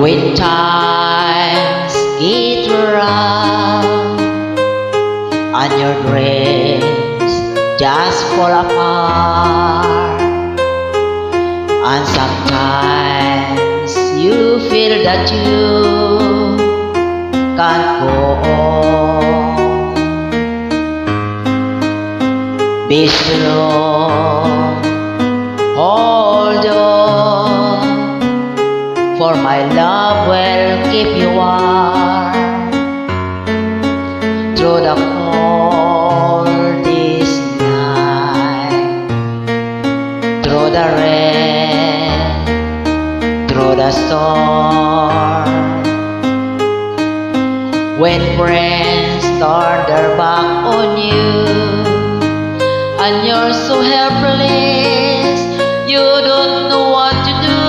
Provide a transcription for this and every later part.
When times get rough and your dreams just fall apart, and sometimes you feel that you can't go on, be strong, hold on, for my love will keep you warm through the coldest night, through the rain, through the storm. When friends turn their back on you and you're so helpless, you don't know what to do,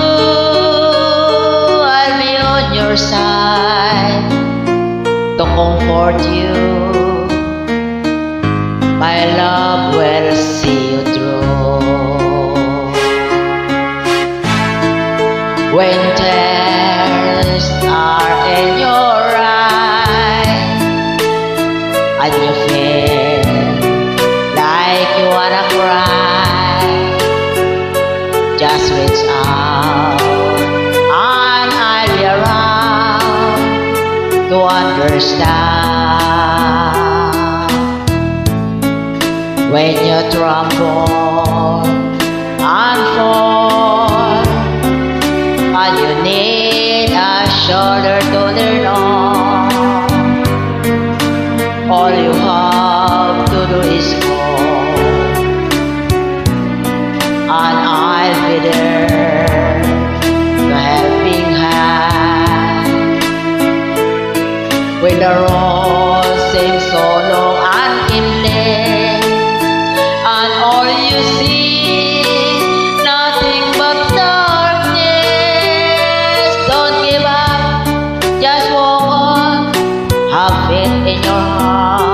I'll be on your side to comfort you. My love will see you through. When tears are in your eyes and you feel like you wanna cry, just reach out and I'll be around to understand. When you tremble and fall and you need a shoulder to lean on, all you have to do is call and I'll be there, the helping hand. When the road seems so long and endless, and all you see nothing but darkness, don't give up, just walk on, have faith in your heart.